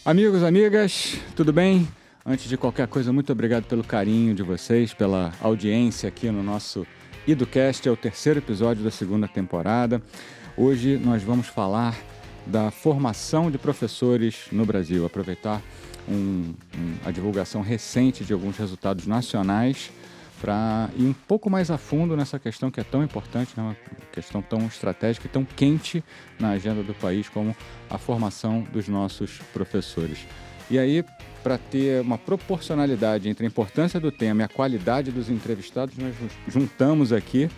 Amigos, amigas, tudo bem? Antes de qualquer coisa, muito obrigado pelo carinho de vocês, pela audiência aqui no nosso EduCast, é o terceiro episódio da segunda temporada. Hoje nós vamos falar da formação de professores no Brasil, aproveitar a divulgação recente de alguns resultados nacionais para ir um pouco mais a fundo nessa questão que é tão importante, né? Uma questão tão estratégica e tão quente na agenda do país como a formação dos nossos professores. E aí, para ter uma proporcionalidade entre a importância do tema e a qualidade dos entrevistados, nós juntamos aqui,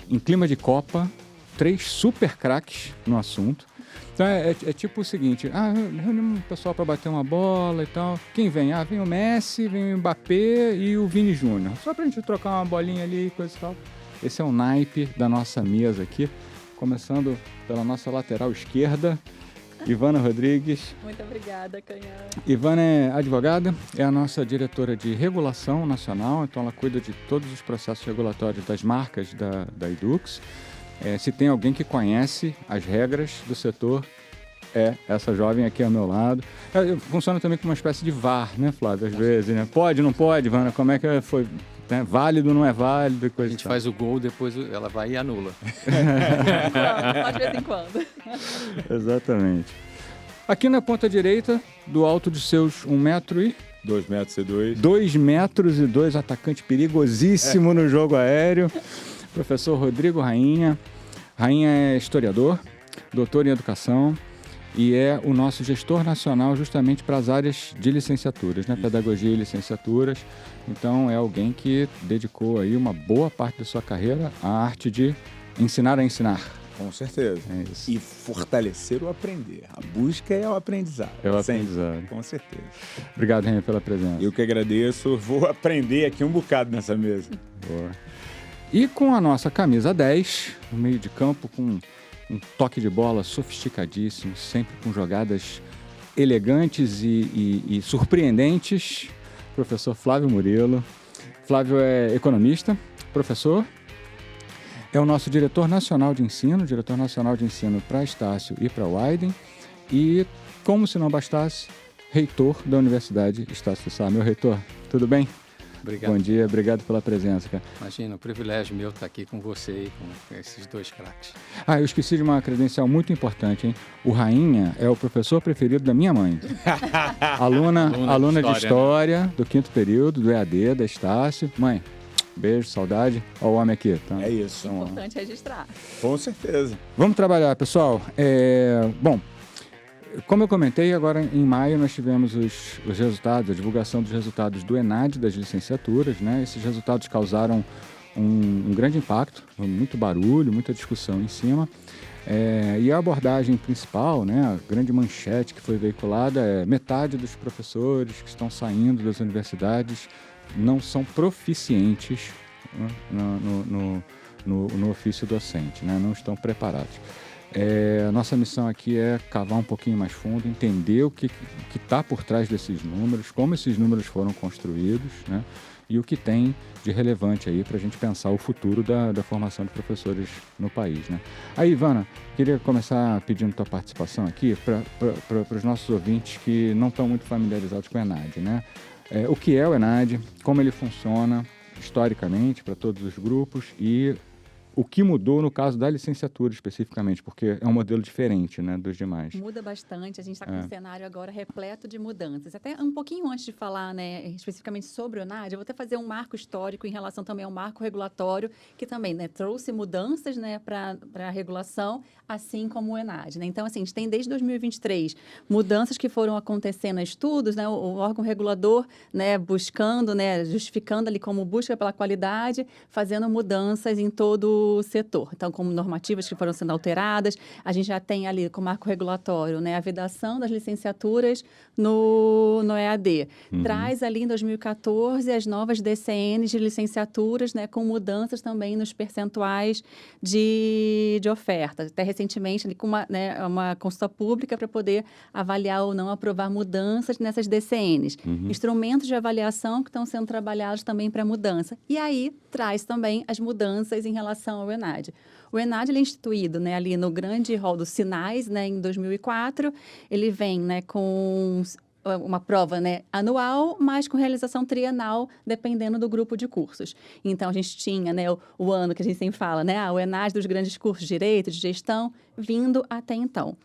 em clima de Copa, 3 super craques no assunto. Então é tipo o seguinte, reunimos o pessoal para bater uma bola e tal. Quem vem? Vem o Messi, vem o Mbappé e o Vini Júnior. Só pra gente trocar uma bolinha ali e coisa e tal. Esse é o naipe da nossa mesa aqui. Começando pela nossa lateral esquerda, Ivana Rodrigues. Muito obrigada, Canhão. Ivana é advogada, é a nossa diretora de regulação nacional, então ela cuida de todos os processos regulatórios das marcas da Edux. Se tem alguém que conhece as regras do setor, é essa jovem aqui ao meu lado. Funciona também como uma espécie de VAR, né, Flávio? Às vezes, né? Pode, não pode, Ivana? Como é que foi? Né? Válido, não é válido? Coisa a gente faz o gol, depois ela vai e anula. De vez em quando. Exatamente. Aqui na ponta direita, do alto de seus 1 metro e... 2 metros e 2. 2 metros e 2, atacante perigosíssimo no jogo aéreo. Professor Rodrigo Rainha. Rainha é historiador, doutor em educação e é o nosso gestor nacional justamente para as áreas de licenciaturas, né? Pedagogia e licenciaturas. Então é alguém que dedicou aí uma boa parte da sua carreira à arte de ensinar a ensinar. Com certeza. É isso. E fortalecer o aprender. A busca é o aprendizado. É o Sempre. aprendizado. Com certeza. Obrigado, Rainha, pela presença. Eu que agradeço. Vou aprender aqui um bocado nessa mesa. Boa. E com a nossa camisa 10, no meio de campo, com um toque de bola sofisticadíssimo, sempre com jogadas elegantes e surpreendentes, professor Flávio Murilo. Flávio é economista, professor, é o nosso diretor nacional de ensino para Estácio e para Wyden, e, como se não bastasse, reitor da Universidade Estácio de Sá. Meu reitor, tudo bem? Obrigado. Bom dia, obrigado pela presença, cara. Imagina, o privilégio meu estar aqui com você e com esses 2 craques. Eu esqueci de uma credencial muito importante, hein? O Rainha é o professor preferido da minha mãe. aluna de História, né? Do 5º período, do EAD, da Estácio. Mãe, beijo, saudade. Olha o homem aqui. Tá? É isso. Importante registrar. Com certeza. Vamos trabalhar, pessoal. Bom, como eu comentei, agora em maio nós tivemos os resultados, a divulgação dos resultados do ENAD das licenciaturas, né? Esses resultados causaram um grande impacto, muito barulho, muita discussão em cima. E a abordagem principal, né, a grande manchete que foi veiculada é: metade dos professores que estão saindo das universidades não são proficientes, né, no ofício docente, né? Não estão preparados. A nossa missão aqui é cavar um pouquinho mais fundo, entender o que está por trás desses números, como esses números foram construídos, né? E o que tem de relevante aí para a gente pensar o futuro da formação de professores no país, né? Aí, Ivana, queria começar pedindo tua participação aqui para os nossos ouvintes que não estão muito familiarizados com o ENAD, né? O que é o ENAD, como ele funciona historicamente para todos os grupos e o que mudou no caso da licenciatura especificamente, porque é um modelo diferente, né, dos demais. Muda bastante, a gente está com um cenário agora repleto de mudanças. Até um pouquinho antes de falar, né, especificamente sobre o ENAD, eu vou até fazer um marco histórico em relação também ao marco regulatório, que também, né, trouxe mudanças, né, para a regulação, assim como o ENAD, né? Então, assim, a gente tem desde 2023 mudanças que foram acontecendo, estudos, né, o órgão regulador, né, buscando, né, justificando ali como busca pela qualidade, fazendo mudanças em todo o setor. Então, como normativas que foram sendo alteradas, a gente já tem ali com o marco regulatório, né, a vedação das licenciaturas no EAD. Traz ali em 2014 as novas DCNs de licenciaturas, né, com mudanças também nos percentuais de oferta. Até recentemente, ali, com uma consulta pública para poder avaliar ou não aprovar mudanças nessas DCNs. Instrumentos de avaliação que estão sendo trabalhados também para mudança. E aí, traz também as mudanças em relação ao ENAD. O ENAD ele é instituído, ali no grande rol dos sinais, em 2004. Ele vem, com uma prova, né, anual, mas com realização trienal, dependendo do grupo de cursos. Então, a gente tinha, né, o ano que a gente sempre fala, né, o ENAD dos grandes cursos de Direito, de Gestão, vindo até então.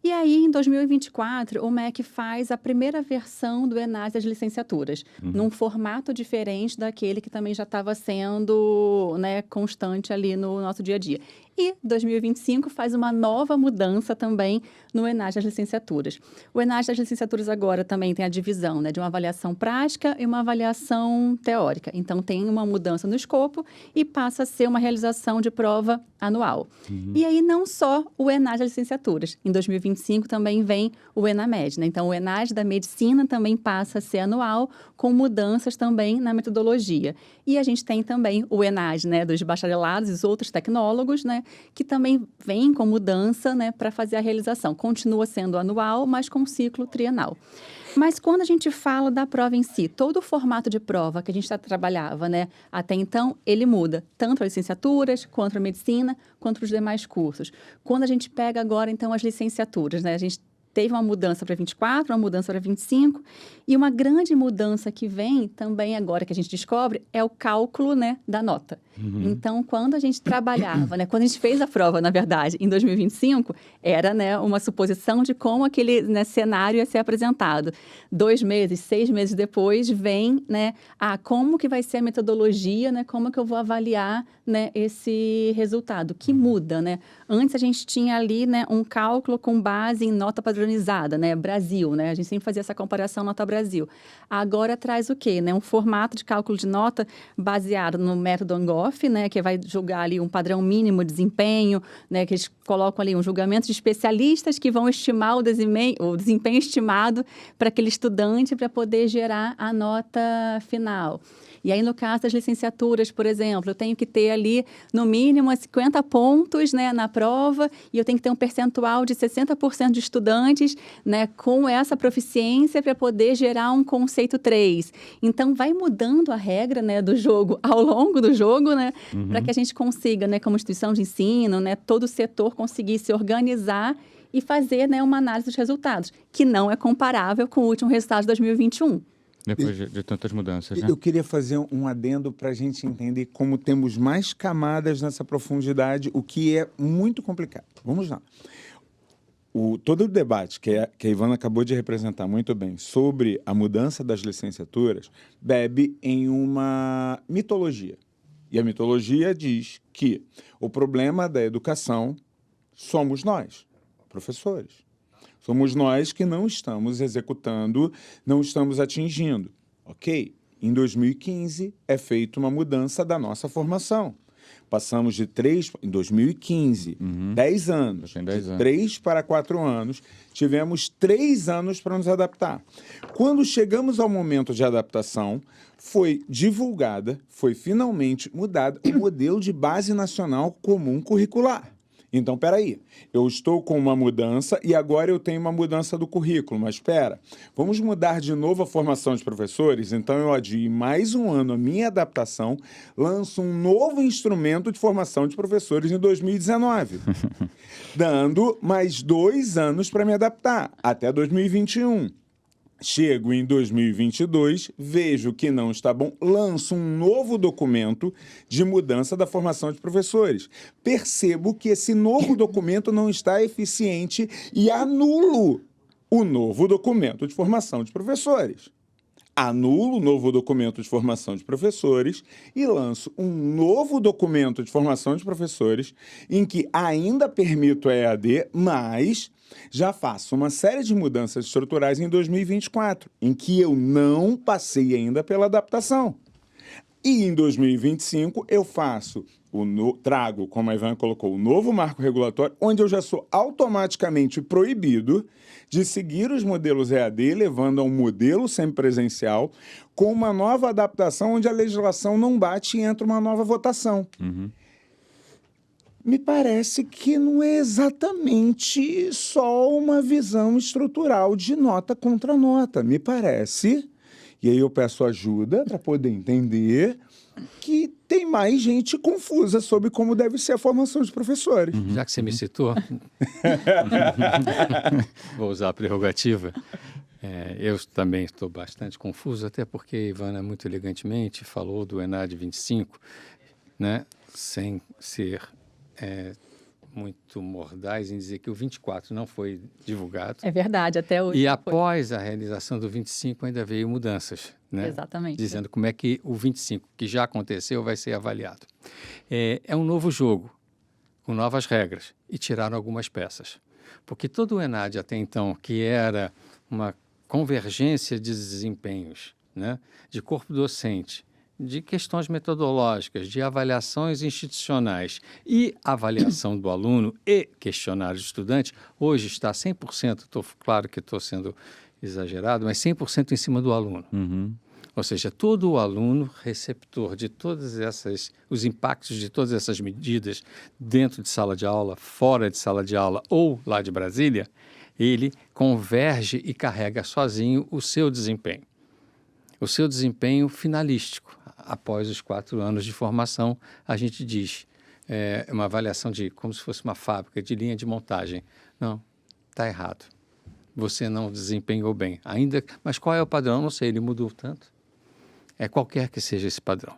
E aí, em 2024, o MEC faz a primeira versão do ENAD das licenciaturas, num formato diferente daquele que também já estava sendo, né, constante ali no nosso dia a dia. E 2025 faz uma nova mudança também no ENAD das licenciaturas. O ENAD das licenciaturas agora também tem a divisão, né, de uma avaliação prática e uma avaliação teórica. Então, tem uma mudança no escopo e passa a ser uma realização de prova anual. E aí, não só o ENAD das licenciaturas. Em 2025 também vem o ENAMED, né? Então, o ENAD da medicina também passa a ser anual, com mudanças também na metodologia. E a gente tem também o ENAD, né, dos bacharelados e os outros tecnólogos, né, que também vem com mudança, né, para fazer a realização. Continua sendo anual, mas com ciclo trienal. Mas quando a gente fala da prova em si, todo o formato de prova que a gente trabalhava, né, até então, ele muda, tanto as licenciaturas, quanto a medicina, quanto os demais cursos. Quando a gente pega agora, então, as licenciaturas, né, a gente teve uma mudança para 24, uma mudança para 25, e uma grande mudança que vem também agora que a gente descobre é o cálculo, né, da nota. Então, quando a gente trabalhava, né, quando a gente fez a prova, na verdade, em 2025, era, né, uma suposição de como aquele, né, cenário ia ser apresentado. 2 meses, 6 meses depois, vem, né, como que vai ser a metodologia, né, como que eu vou avaliar, né, esse resultado, que muda, né? Antes a gente tinha ali, né, um cálculo com base em nota padronizada, né, Brasil, né? A gente sempre fazia essa comparação nota Brasil. Agora traz o quê, né? Um formato de cálculo de nota baseado no método Angoff, né, que vai julgar ali um padrão mínimo de desempenho, né, que eles colocam ali um julgamento de especialistas que vão estimar o desempenho estimado para aquele estudante para poder gerar a nota final. E aí, no caso das licenciaturas, por exemplo, eu tenho que ter ali, no mínimo, 50 pontos, né, na prova, e eu tenho que ter um percentual de 60% de estudantes, né, com essa proficiência para poder gerar um conceito 3. Então, vai mudando a regra, né, do jogo ao longo do jogo, né, para que a gente consiga, né, como instituição de ensino, né, todo o setor conseguir se organizar e fazer, né, uma análise dos resultados, que não é comparável com o último resultado de 2021. Depois de tantas mudanças, né? Eu queria fazer um adendo para a gente entender como temos mais camadas nessa profundidade, o que é muito complicado. Vamos lá. Todo o debate que a Ivana acabou de representar muito bem sobre a mudança das licenciaturas bebe em uma mitologia. E a mitologia diz que o problema da educação somos nós, professores. Somos nós que não estamos executando, não estamos atingindo. Ok? Em 2015, é feita uma mudança da nossa formação. Passamos de 3, em 2015, 10 anos, de 3 para 4 anos, tivemos 3 anos para nos adaptar. Quando chegamos ao momento de adaptação, foi divulgada, foi finalmente mudado o modelo de base nacional comum curricular. Então, peraí, eu estou com uma mudança e agora eu tenho uma mudança do currículo, mas espera, vamos mudar de novo a formação de professores? Então, eu adio mais um ano a minha adaptação, lanço um novo instrumento de formação de professores em 2019, dando mais 2 anos para me adaptar, até 2021. Chego em 2022, vejo que não está bom, lanço um novo documento de mudança da formação de professores. Percebo que esse novo documento não está eficiente e anulo o novo documento de formação de professores. Anulo o novo documento de formação de professores e lanço um novo documento de formação de professores em que ainda permito a EAD, mas já faço uma série de mudanças estruturais em 2024, em que eu não passei ainda pela adaptação. E em 2025 eu trago, como a Ivana colocou, o novo marco regulatório, onde eu já sou automaticamente proibido de seguir os modelos EAD, levando a um modelo semipresencial, com uma nova adaptação onde a legislação não bate e entra uma nova votação. Me parece que não é exatamente só uma visão estrutural de nota contra nota. Me parece, e aí eu peço ajuda para poder entender, que tem mais gente confusa sobre como deve ser a formação de professores. Já que você me citou, vou usar a prerrogativa. Eu também estou bastante confuso, até porque a Ivana muito elegantemente falou do ENAD 25, né, sem ser muito mordaz em dizer que o 24 não foi divulgado. É verdade, até hoje. E após a realização do 25 ainda veio mudanças, né? Exatamente. Dizendo como é que o 25, que já aconteceu, vai ser avaliado. É um novo jogo, com novas regras, e tiraram algumas peças. Porque todo o ENAD até então, que era uma convergência de desempenhos, né, de corpo docente, de questões metodológicas, de avaliações institucionais e avaliação do aluno e questionário de estudante, hoje está 100%, claro que estou sendo exagerado, mas 100% em cima do aluno. Uhum. Ou seja, todo o aluno receptor de os impactos de todas essas medidas dentro de sala de aula, fora de sala de aula ou lá de Brasília, ele converge e carrega sozinho o seu desempenho finalístico. Após os 4 anos de formação, a gente diz, uma avaliação de como se fosse uma fábrica de linha de montagem. Não, está errado. Você não desempenhou bem. Mas qual é o padrão? Não sei, ele mudou tanto. Qualquer que seja esse padrão.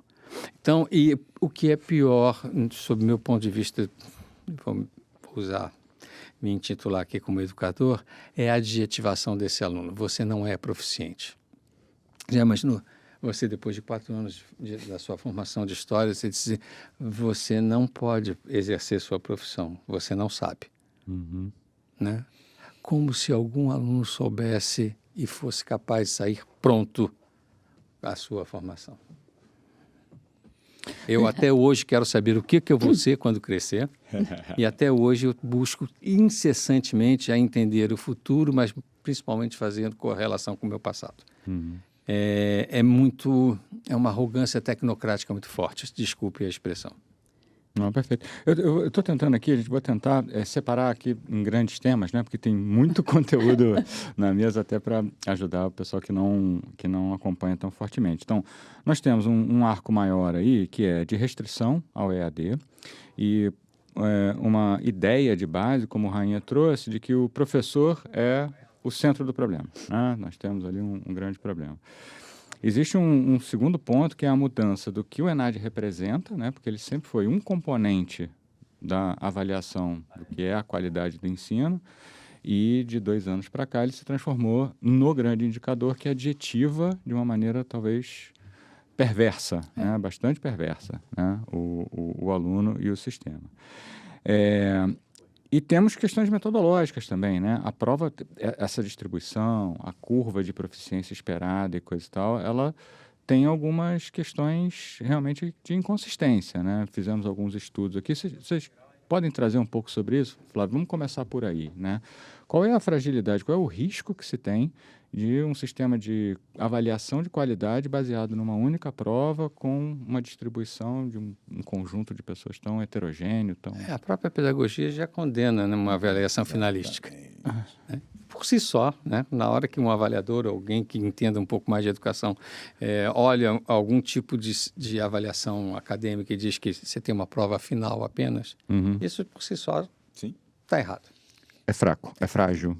Então, e o que é pior, sob meu ponto de vista, vou me intitular aqui como educador, é a adjetivação desse aluno. Você não é proficiente. Já imaginou? Você, depois de 4 anos da sua formação de história, você diz, você não pode exercer sua profissão, você não sabe. Uhum. Né? Como se algum aluno soubesse e fosse capaz de sair pronto à sua formação. Eu até hoje quero saber o que eu vou ser quando crescer, e até hoje eu busco incessantemente a entender o futuro, mas principalmente fazendo correlação com o meu passado. Uhum. É uma arrogância tecnocrática muito forte, desculpe a expressão. Não, perfeito. Eu estou tentando aqui, a gente vai tentar separar aqui em grandes temas, né? Porque tem muito conteúdo na mesa até para ajudar o pessoal que não acompanha tão fortemente. Então, nós temos um arco maior aí, que é de restrição ao EAD e uma ideia de base, como o Rainha trouxe, de que o professor é o centro do problema, né? Nós temos ali um grande problema. Existe um segundo ponto, que é a mudança do que o ENAD representa, né? Porque ele sempre foi um componente da avaliação do que é a qualidade do ensino, e de 2 anos para cá ele se transformou no grande indicador que adjetiva de uma maneira talvez perversa, né? Bastante perversa, né? O aluno e o sistema. E temos questões metodológicas também, né? A prova, essa distribuição, a curva de proficiência esperada e coisa e tal, ela tem algumas questões realmente de inconsistência, né? Fizemos alguns estudos aqui. Vocês podem trazer um pouco sobre isso? Flávio, vamos começar por aí, né? Qual é a fragilidade, qual é o risco que se tem de um sistema de avaliação de qualidade baseado numa única prova com uma distribuição de um conjunto de pessoas tão heterogêneo, tão... A própria pedagogia já condena, né, uma avaliação finalística. Né? Por si só, né? Na hora que um avaliador, alguém que entenda um pouco mais de educação, olha algum tipo de avaliação acadêmica e diz que você tem uma prova final apenas, isso por si só está errado. É fraco, é frágil.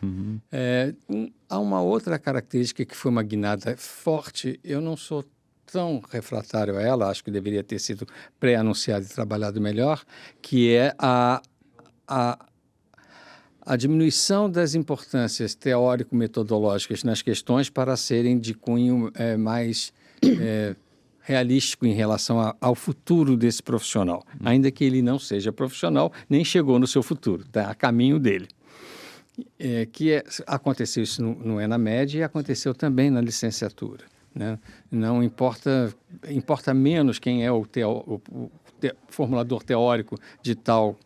Uhum. Há uma outra característica que foi uma guinada forte, eu não sou tão refratário a ela, acho que deveria ter sido pré-anunciado e trabalhado melhor, que é a diminuição das importâncias teórico-metodológicas nas questões para serem de cunho mais realístico em relação ao futuro desse profissional, ainda que ele não seja profissional, nem chegou no seu futuro, está a caminho dele. Aconteceu isso no ENAMED e aconteceu também na licenciatura, né? Não importa menos quem é o formulador teórico de tal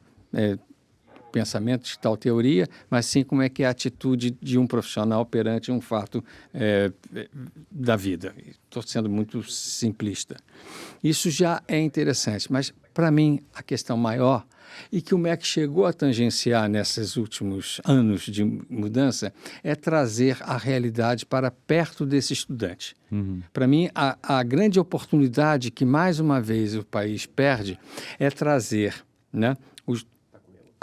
pensamento, de tal teoria, mas sim como é que é a atitude de um profissional perante um fato da vida. Estou sendo muito simplista. Isso já é interessante, mas para mim a questão maior e que o MEC chegou a tangenciar nesses últimos anos de mudança é trazer a realidade para perto desse estudante. Para mim, a grande oportunidade que, mais uma vez, o país perde é trazer, né,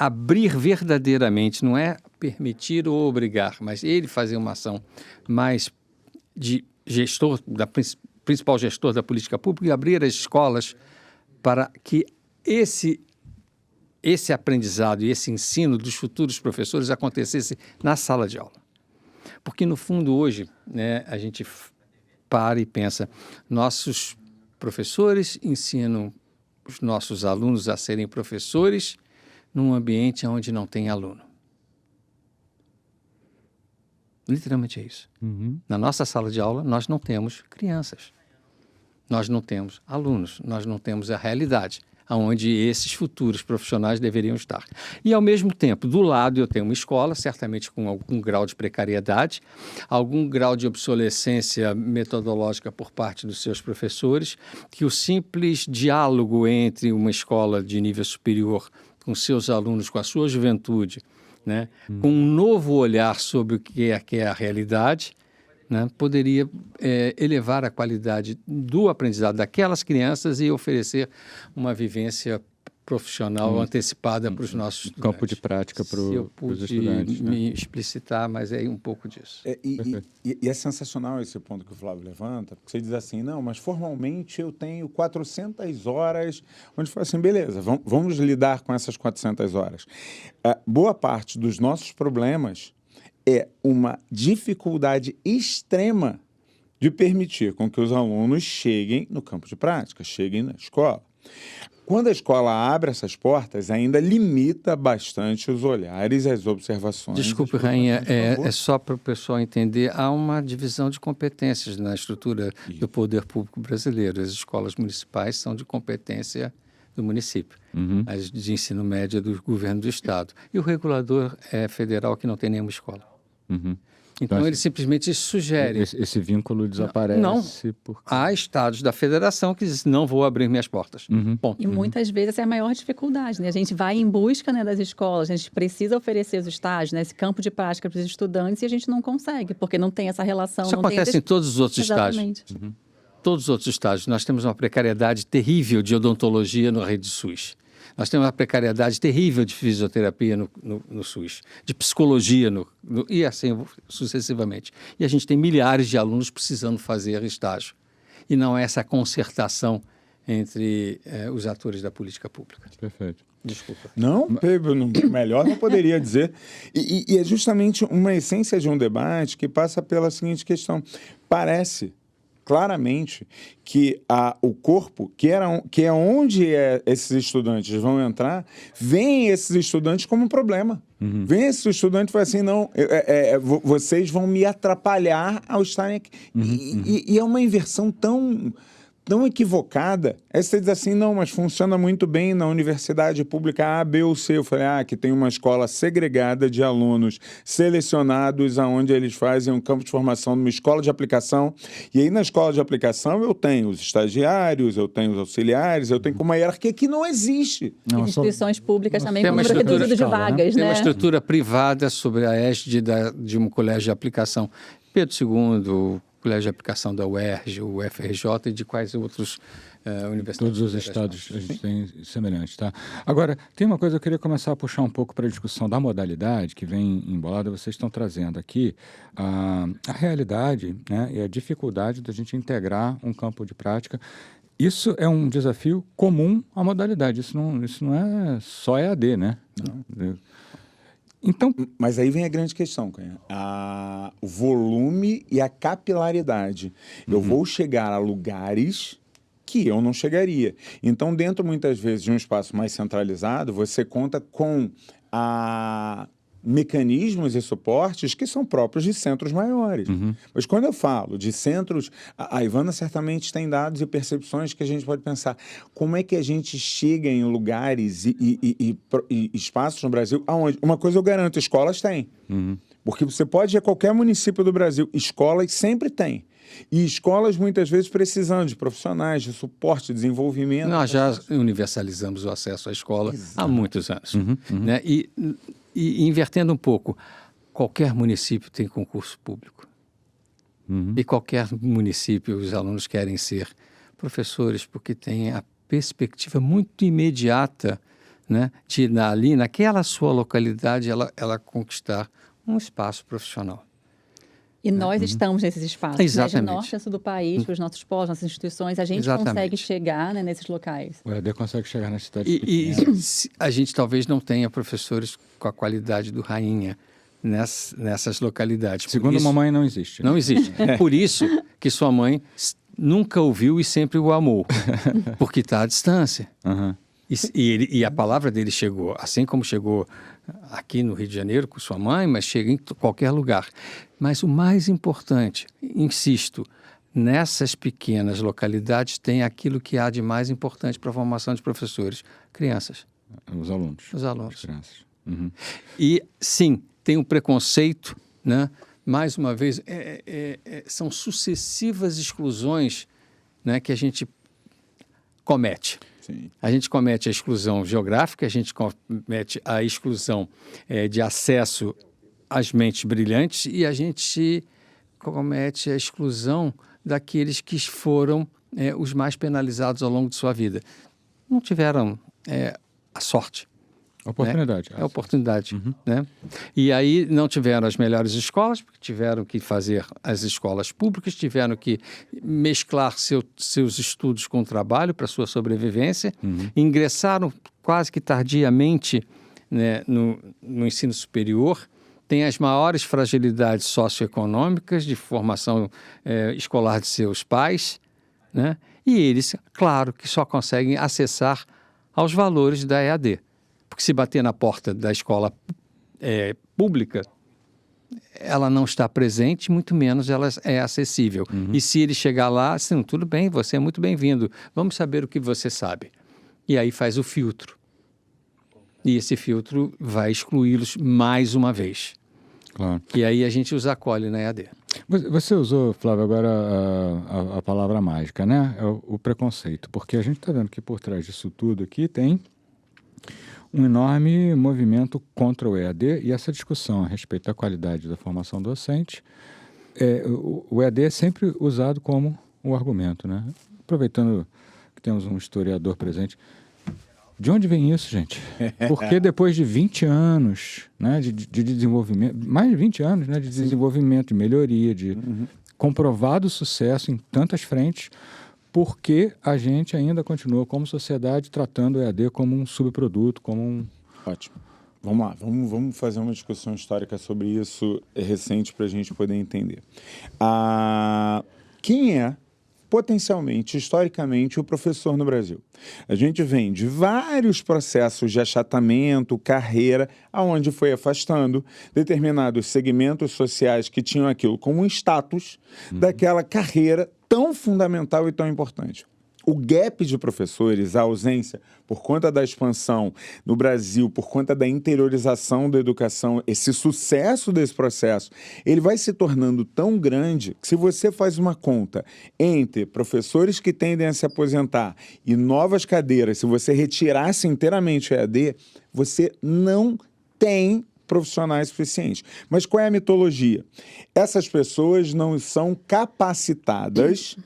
abrir verdadeiramente, não é permitir ou obrigar, mas ele fazer uma ação mais de gestor, principal gestor da política pública, e abrir as escolas para que esse aprendizado e esse ensino dos futuros professores acontecesse na sala de aula. Porque, no fundo, hoje, né, a gente para e pensa, nossos professores ensinam os nossos alunos a serem professores num ambiente onde não tem aluno. Literalmente é isso. Na nossa sala de aula, nós não temos crianças. Nós não temos alunos. Nós não temos a realidade onde esses futuros profissionais deveriam estar. E, ao mesmo tempo, do lado eu tenho uma escola, certamente com algum grau de precariedade, algum grau de obsolescência metodológica por parte dos seus professores, que o simples diálogo entre uma escola de nível superior com seus alunos, com a sua juventude, né, com um novo olhar sobre o que é a realidade, né, poderia elevar a qualidade do aprendizado daquelas crianças e oferecer uma vivência profissional antecipada para os nossos estudantes. Campo de prática para os estudantes. Me explicitar, mas é um pouco disso. E é sensacional esse ponto que o Flávio levanta, porque você diz assim, não, mas formalmente eu tenho 400 horas, onde fala assim, beleza, vamos lidar com essas 400 horas. Boa parte dos nossos problemas é uma dificuldade extrema de permitir com que os alunos cheguem no campo de prática, cheguem na escola. Quando a escola abre essas portas, ainda limita bastante os olhares e as observações. Desculpe, Rainha, é só para o pessoal entender, há uma divisão de competências na estrutura do poder público brasileiro. As escolas municipais são de competência do município, as de ensino médio é do governo do estado. E o regulador é federal, que não tem nenhuma escola. Então, ele simplesmente sugere. Esse vínculo desaparece. Não. Há estados da federação que dizem, não vou abrir minhas portas. Ponto. E muitas vezes essa é a maior dificuldade, né? A gente vai em busca, né, das escolas, a gente precisa oferecer os estágios, né, esse campo de prática para os estudantes, e a gente não consegue, porque não tem essa relação. Isso não acontece em todos os outros Exatamente. estágios. Todos os outros estágios. Nós temos uma precariedade terrível de odontologia no rede SUS. Nós temos uma precariedade terrível de fisioterapia no SUS, de psicologia e assim sucessivamente. E a gente tem milhares de alunos precisando fazer estágio. E não é essa concertação entre os atores da política pública. Perfeito. Desculpa. Não, melhor não poderia dizer. E é justamente uma essência de um debate que passa pela seguinte questão. Parece claramente que o corpo, que é onde esses estudantes vão entrar, veem esses estudantes como um problema. Vem esses estudantes e fala assim, não, vocês vão me atrapalhar ao estarem aqui. E é uma inversão tão equivocada. Aí você diz assim, não, mas funciona muito bem na universidade pública A, B ou C. Eu falei, que tem uma escola segregada de alunos selecionados aonde eles fazem um campo de formação numa escola de aplicação. E aí na escola de aplicação eu tenho os estagiários, eu tenho os auxiliares, eu tenho uma hierarquia que não existe. Não, instituições públicas também com uma número reduzido de vagas, Tem né? uma estrutura privada sobre a égide de um colégio de aplicação. Pedro II, colégio de aplicação da UERJ, o UFRJ e de quais outros universidades. Todos os estados a gente tem semelhantes, tá? Agora, tem uma coisa que eu queria começar a puxar um pouco para a discussão da modalidade que vem embolada, vocês estão trazendo aqui a realidade, né, e a dificuldade da gente integrar um campo de prática. Isso é um desafio comum à modalidade, isso não é só EAD, né? Não. Então, mas aí vem a grande questão, Canha. O volume e a capilaridade. Eu vou chegar a lugares que eu não chegaria. Então, dentro, muitas vezes, de um espaço mais centralizado, você conta com mecanismos e suportes que são próprios de centros maiores. Mas quando eu falo de centros, a Ivana certamente tem dados e percepções que a gente pode pensar como é que a gente chega em lugares e espaços no Brasil aonde, uma coisa eu garanto, escolas têm. Porque você pode ir a qualquer município do Brasil, escolas sempre tem. E escolas, muitas vezes, precisando de profissionais, de suporte, de desenvolvimento. Nós já universalizamos o acesso à escola há muitos anos. Né? E invertendo um pouco, qualquer município tem concurso público. E qualquer município, os alunos querem ser professores porque têm a perspectiva muito imediata, né, de ali, naquela sua localidade, ela conquistar um espaço profissional. E nós estamos nesses espaços, Exatamente. né? De norte a sul do país, com os nossos polos, nossas instituições, a gente consegue chegar, né, nesses locais. O EAD consegue chegar nas cidades E pequenas. a gente talvez não tenha professores com a qualidade do Rainha nessas localidades. Segundo a mamãe, não existe. Não existe. Por isso que sua mãe nunca ouviu e sempre o amou, porque está à distância. Uhum. E a palavra dele chegou, assim como chegou aqui no Rio de Janeiro com sua mãe, mas chega em qualquer lugar. Mas o mais importante, insisto, nessas pequenas localidades tem aquilo que há de mais importante para a formação de professores: crianças. Os alunos. Os alunos. As crianças. Uhum. E, sim, tem um preconceito, né? Mais uma vez, são sucessivas exclusões, né, que a gente comete. Sim. A gente comete a exclusão geográfica, a gente comete a exclusão de acesso às mentes brilhantes e a gente comete a exclusão daqueles que foram os mais penalizados ao longo de sua vida. Não tiveram a sorte. Oportunidade. É oportunidade, né? E aí não tiveram as melhores escolas, porque tiveram que fazer as escolas públicas, tiveram que mesclar seus estudos com o trabalho para sua sobrevivência, ingressaram quase que tardiamente, né, no ensino superior, têm as maiores fragilidades socioeconômicas de formação escolar de seus pais, né? E eles, claro, que só conseguem acessar aos valores da EAD. Porque se bater na porta da escola pública, ela não está presente, muito menos ela é acessível. E se ele chegar lá, assim, tudo bem, você é muito bem-vindo, vamos saber o que você sabe. E aí faz o filtro. E esse filtro vai excluí-los mais uma vez. Claro. E aí a gente os acolhe na EAD. Você usou, Flávio, agora a palavra mágica, né? É o preconceito. Porque a gente está vendo que por trás disso tudo aqui tem um enorme movimento contra o EAD e essa discussão a respeito da qualidade da formação docente, o EAD é sempre usado como um argumento, né? Aproveitando que temos um historiador presente, de onde vem isso, gente? Porque depois de 20 anos, né, de desenvolvimento, mais de 20 anos, né, de desenvolvimento, de melhoria, de comprovado sucesso em tantas frentes, porque a gente ainda continua, como sociedade, tratando o EAD como um subproduto, como um... Ótimo. Vamos lá, vamos fazer uma discussão histórica sobre isso recente para a gente poder entender. Quem é, potencialmente, historicamente, o professor no Brasil? A gente vem de vários processos de achatamento, carreira, aonde foi afastando determinados segmentos sociais que tinham aquilo como um status daquela carreira tão fundamental e tão importante. O gap de professores, a ausência, por conta da expansão no Brasil, por conta da interiorização da educação, esse sucesso desse processo, ele vai se tornando tão grande que se você faz uma conta entre professores que tendem a se aposentar e novas cadeiras, se você retirasse inteiramente o EAD, você não tem profissionais suficientes. Mas qual é a mitologia? Essas pessoas não são capacitadas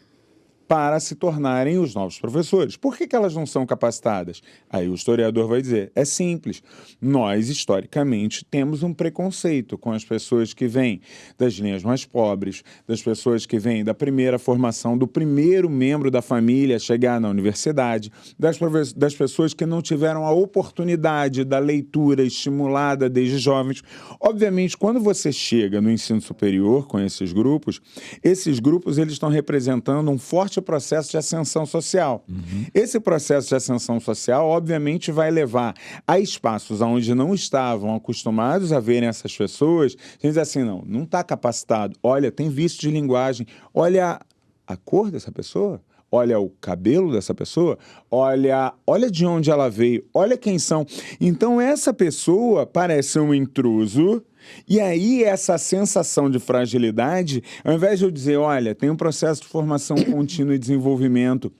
para se tornarem os novos professores. Por que elas não são capacitadas? Aí o historiador vai dizer, é simples. Nós, historicamente, temos um preconceito com as pessoas que vêm das linhas mais pobres, das pessoas que vêm da primeira formação, do primeiro membro da família a chegar na universidade, das pessoas que não tiveram a oportunidade da leitura estimulada desde jovens. Obviamente, quando você chega no ensino superior com esses grupos eles estão representando um forte processo de ascensão social. Esse processo de ascensão social, obviamente, vai levar a espaços onde não estavam acostumados a verem essas pessoas, a gente diz assim, não está capacitado, olha, tem vício de linguagem, olha a cor dessa pessoa, olha o cabelo dessa pessoa, olha de onde ela veio, olha quem são. Então, essa pessoa parece um intruso. E aí, essa sensação de fragilidade, ao invés de eu dizer, olha, tem um processo de formação contínua e desenvolvimento,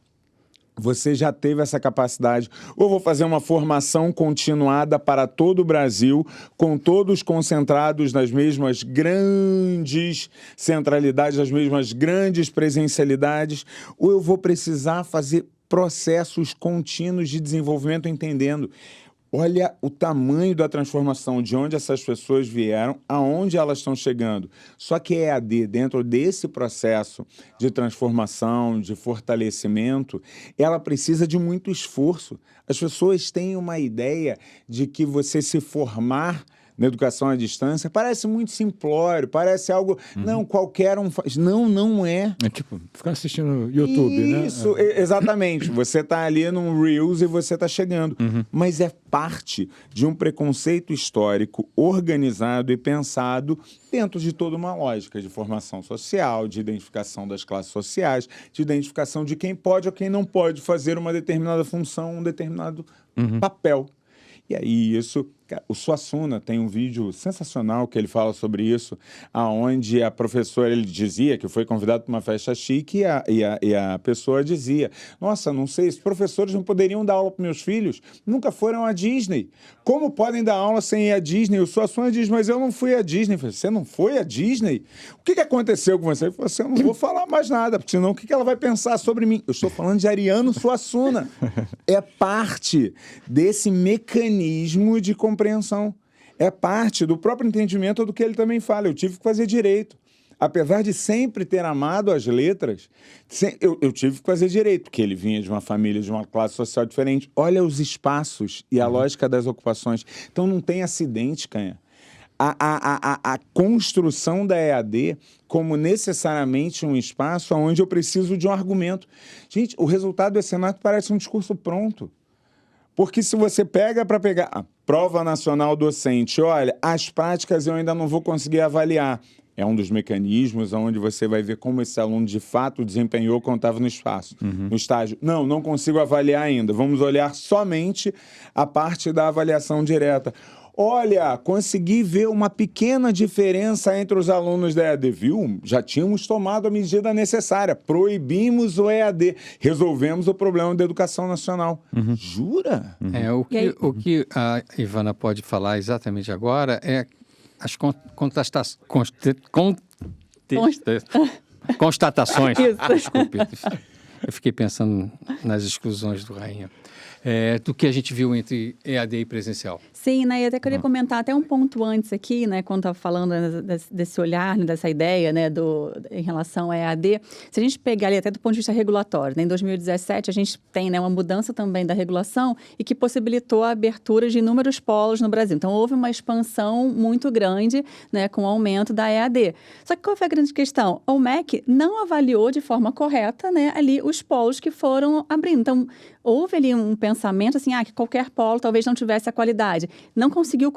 você já teve essa capacidade, ou vou fazer uma formação continuada para todo o Brasil, com todos concentrados nas mesmas grandes centralidades, nas mesmas grandes presencialidades, ou eu vou precisar fazer processos contínuos de desenvolvimento, entendendo Olha o tamanho da transformação, de onde essas pessoas vieram, aonde elas estão chegando. Só que a EAD, dentro desse processo de transformação, de fortalecimento, ela precisa de muito esforço. As pessoas têm uma ideia de que você se formar na educação à distância parece muito simplório, parece algo... Não, qualquer um faz. Não, não é. É tipo, ficar assistindo YouTube, né? Isso, exatamente. Você está ali num Reels e você está chegando. Mas é parte de um preconceito histórico organizado e pensado dentro de toda uma lógica de formação social, de identificação das classes sociais, de identificação de quem pode ou quem não pode fazer uma determinada função, um determinado papel. E aí isso... O Suassuna tem um vídeo sensacional que ele fala sobre isso, aonde a professora, ele dizia que foi convidado para uma festa chique e a pessoa dizia, nossa, não sei, os professores não poderiam dar aula para meus filhos, nunca foram à Disney. Como podem dar aula sem ir à Disney? O Suassuna diz, mas eu não fui à Disney. Eu falei, você não foi à Disney? O que aconteceu com você? Ele falou assim, eu não vou falar mais nada, porque senão o que ela vai pensar sobre mim? Eu estou falando de Ariano Suassuna. É parte desse mecanismo de compreensão. É parte do próprio entendimento do que ele também fala. Eu tive que fazer direito. Apesar de sempre ter amado as letras, eu tive que fazer direito, porque ele vinha de uma família, de uma classe social diferente. Olha os espaços e a lógica das ocupações. Então não tem acidente, Canha. A construção da EAD como necessariamente um espaço onde eu preciso de um argumento. Gente, o resultado do Senato parece um discurso pronto. Porque se você pega para pegar a prova nacional docente, olha, as práticas eu ainda não vou conseguir avaliar. É um dos mecanismos onde você vai ver como esse aluno de fato desempenhou quando estava no espaço, no estágio. Não consigo avaliar ainda. Vamos olhar somente a parte da avaliação direta. Olha, consegui ver uma pequena diferença entre os alunos da EAD, viu? Já tínhamos tomado a medida necessária, proibimos o EAD, resolvemos o problema da educação nacional. Jura? O que a Ivana pode falar exatamente agora é as constatações. Desculpe, eu fiquei pensando nas exclusões do Rainha. Do que a gente viu entre EAD e presencial. Sim, né? E até queria comentar até um ponto antes aqui, né? Quando estava falando desse olhar, né, dessa ideia, né? Em relação à EAD. Se a gente pegar ali até do ponto de vista regulatório, né? Em 2017 a gente tem, né, uma mudança também da regulação e que possibilitou a abertura de inúmeros polos no Brasil. Então houve uma expansão muito grande, né? Com o aumento da EAD. Só que qual foi a grande questão? O MEC não avaliou de forma correta, né? Ali os polos que foram abrindo. Então houve ali um pensamento assim, que qualquer polo talvez não tivesse a qualidade. Não conseguiu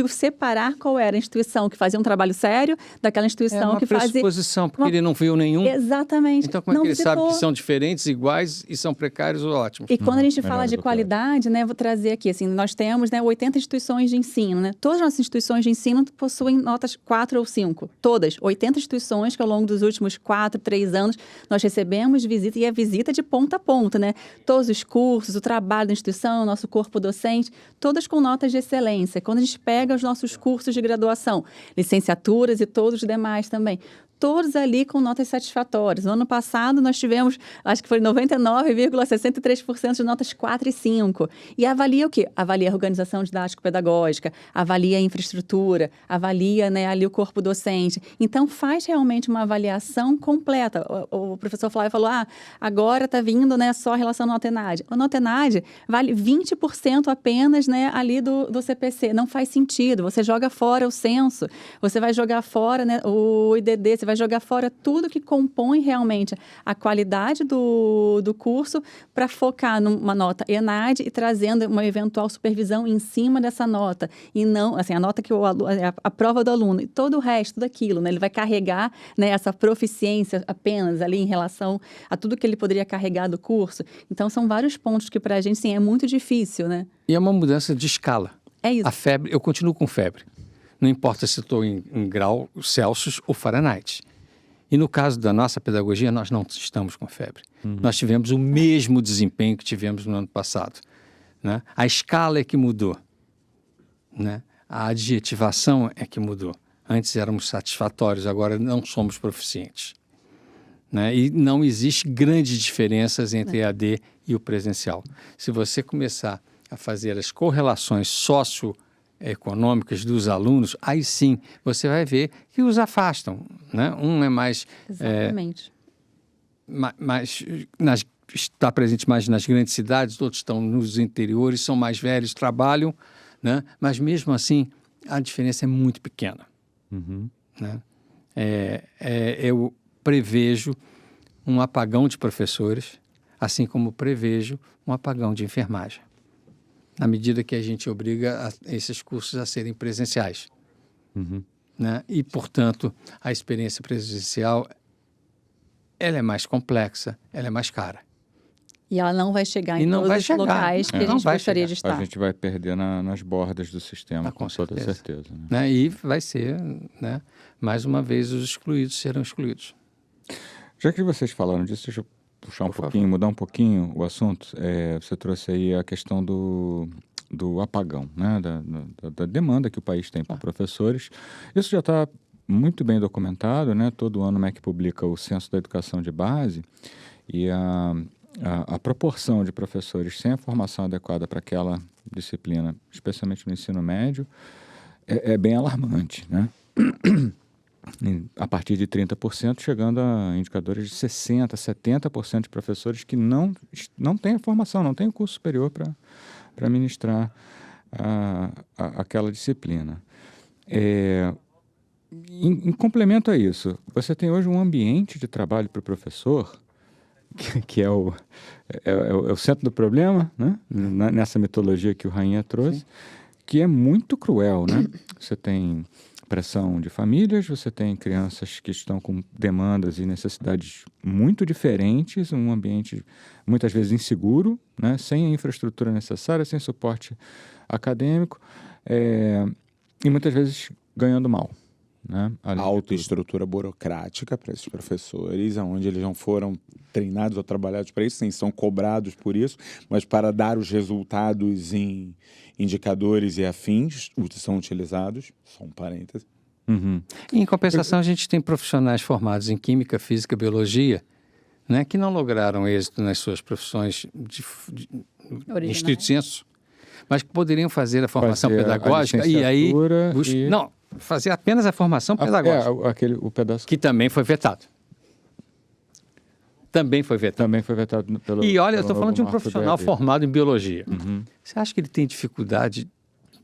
separar qual era a instituição que fazia um trabalho sério daquela instituição que fazia... É uma pressuposição, porque ele não viu nenhum. Exatamente. Então como é que ele sabe que são diferentes, iguais e são precários ou ótimos? E quando a gente fala de qualidade, né, vou trazer aqui, assim, nós temos, né, 80 instituições de ensino, né? Todas as nossas instituições de ensino possuem notas 4 ou 5. Todas. 80 instituições que ao longo dos últimos 4, 3 anos nós recebemos visita, e é visita de ponta a ponta, né? Todos os cursos, o trabalho da instituição, nosso corpo docente, todas com notas de excelência. Quando a gente pega os nossos cursos de graduação, licenciaturas e todos os demais também, todos ali com notas satisfatórias. No ano passado, nós tivemos, acho que foi 99,63% de notas 4 e 5. E avalia o quê? Avalia a organização didático-pedagógica, avalia a infraestrutura, avalia, né, ali o corpo docente. Então, faz realmente uma avaliação completa. O professor Flávio falou, agora está vindo, né, só a relação nota-ENAD. O nota-ENAD vale 20% apenas, né, ali do CPC. Não faz sentido. Você joga fora o censo, você vai jogar fora, né, o IDD, você vai jogar fora tudo que compõe realmente a qualidade do curso para focar numa nota ENAD e trazendo uma eventual supervisão em cima dessa nota. E não, assim, a nota que a prova do aluno e todo o resto daquilo, né? Ele vai carregar, né, essa proficiência apenas ali em relação a tudo que ele poderia carregar do curso. Então, são vários pontos que para a gente, sim, é muito difícil, né? E é uma mudança de escala. É isso. A febre, eu continuo com febre. Não importa se estou em grau Celsius ou Fahrenheit. E no caso da nossa pedagogia, nós não estamos com febre. Nós tivemos o mesmo desempenho que tivemos no ano passado, né? A escala é que mudou, né? A adjetivação é que mudou. Antes éramos satisfatórios, agora não somos proficientes, né? E não existe grandes diferenças entre EAD e o presencial. Se você começar a fazer as correlações socioeconômicas dos alunos, aí sim você vai ver que os afastam, né? Um é mais... Exatamente. Está presente mais nas grandes cidades, outros estão nos interiores, são mais velhos, trabalham, né? Mas mesmo assim a diferença é muito pequena. Uhum. Né? Eu prevejo um apagão de professores, assim como prevejo um apagão de enfermagem, na medida que a gente obriga esses cursos a serem presenciais. Uhum. Né? E, portanto, a experiência presencial ela é mais complexa, ela é mais cara. E ela não vai chegar em todos os locais que a gente gostaria de estar. A gente vai perder nas bordas do sistema, com toda certeza. Né? E vai ser, né? Mais uma vez, os excluídos serão excluídos. Já que vocês falaram disso, deixa eu puxar um pouquinho, mudar um pouquinho o assunto. Você trouxe aí a questão do apagão, né? Da demanda que o país tem por professores. Isso já está muito bem documentado, né? Todo ano o MEC publica o Censo da Educação de Base e a proporção de professores sem a formação adequada para aquela disciplina, especialmente no ensino médio, é bem alarmante, né? A partir de 30%, chegando a indicadores de 60%, 70% de professores que não têm a formação, não têm o curso superior para ministrar aquela disciplina. Em complemento a isso, você tem hoje um ambiente de trabalho para o professor que é o centro do problema, né? Nessa mitologia que o Rainha trouxe, sim, que é muito cruel, né? Você tem pressão de famílias, você tem crianças que estão com demandas e necessidades muito diferentes, um ambiente muitas vezes inseguro, né? Sem a infraestrutura necessária, sem suporte acadêmico, e muitas vezes ganhando mal. Né? Alta estrutura burocrática para esses professores, onde eles não foram treinados ou trabalhados para isso, sim, são cobrados por isso, mas para dar os resultados em indicadores e afins, são utilizados, só um parêntese. Uhum. Em compensação, a gente tem profissionais formados em Química, Física, Biologia, né, que não lograram êxito nas suas profissões de estrito senso, mas que poderiam fazer a formação pedagógica e aí... Não, fazer apenas a formação pedagógica. O pedaço... Que também foi vetado. Também foi vetado pelo... E olha, eu estou falando de um profissional formado em biologia. Uhum. Você acha que ele tem dificuldade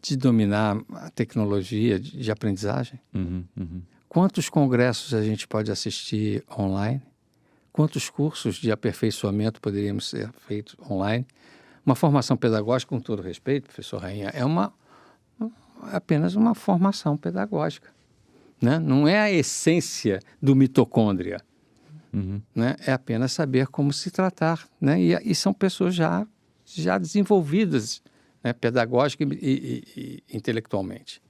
de dominar a tecnologia de aprendizagem? Uhum. Uhum. Quantos congressos a gente pode assistir online? Quantos cursos de aperfeiçoamento poderíamos ser feitos online? Uma formação pedagógica, com todo respeito, professor Rainha, é apenas uma formação pedagógica, né? Não é a essência do mitocôndria, uhum, né? É apenas saber como se tratar, né? E são pessoas já desenvolvidas, né? Pedagógica e intelectualmente.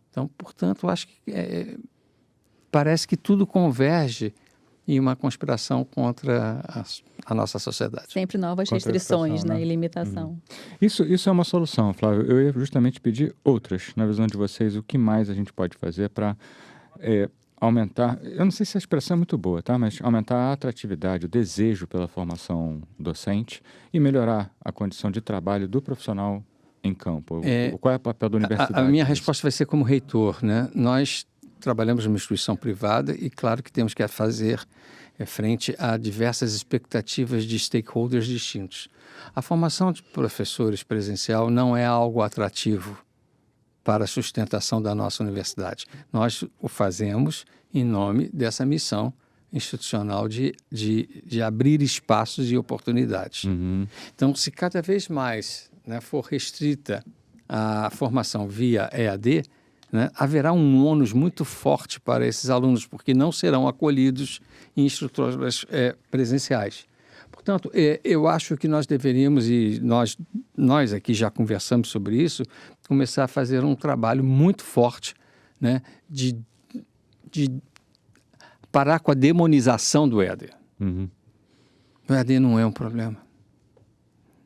Então, portanto, eu acho que parece que tudo converge em uma conspiração contra a nossa sociedade. Sempre novas restrições, né? E limitação. Isso é uma solução, Flávio. Eu ia justamente pedir outras, na visão de vocês, o que mais a gente pode fazer para aumentar, eu não sei se a expressão é muito boa, tá? Mas aumentar a atratividade, o desejo pela formação docente e melhorar a condição de trabalho do profissional em campo. Qual é o papel da universidade? A minha resposta vai ser como reitor, né? Nós trabalhamos numa instituição privada e claro que temos que fazer frente a diversas expectativas de stakeholders distintos. A formação de professores presencial não é algo atrativo para a sustentação da nossa universidade. Nós o fazemos em nome dessa missão institucional de abrir espaços e oportunidades. Uhum. Então, se cada vez mais, né, for restrita a formação via EAD, né, haverá um ônus muito forte para esses alunos, porque não serão acolhidos em estruturas presenciais. Portanto, eu acho que nós deveríamos, e nós aqui já conversamos sobre isso, começar a fazer um trabalho muito forte, né, de parar com a demonização do EAD. Uhum. O EAD não é um problema.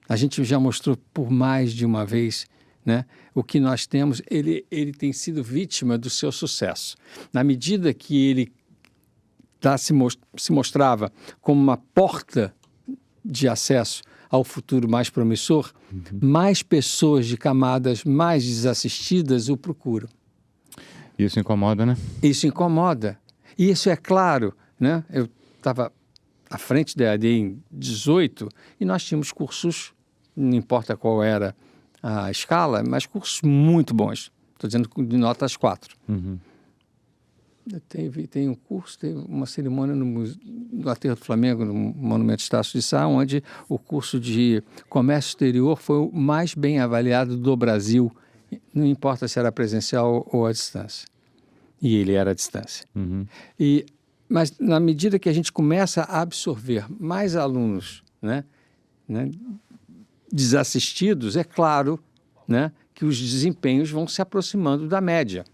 A gente já mostrou por mais de uma vez, né, o que nós temos, ele tem sido vítima do seu sucesso. Na medida que ele se mostrava como uma porta de acesso ao futuro mais promissor, mais pessoas de camadas mais desassistidas o procuram. Isso incomoda, né? Isso incomoda. E isso é claro, né? Eu estava à frente da EAD em 18 e nós tínhamos cursos, não importa qual era a escala, mas cursos muito bons. Estou dizendo de notas 4. Tem um curso, teve uma cerimônia no Aterro do Flamengo, no Monumento Estácio de Sá, onde o curso de comércio exterior foi o mais bem avaliado do Brasil, não importa se era presencial ou à distância. E ele era à distância. Mas na medida que a gente começa a absorver mais alunos, né, desassistidos, é claro, né, que os desempenhos vão se aproximando da média.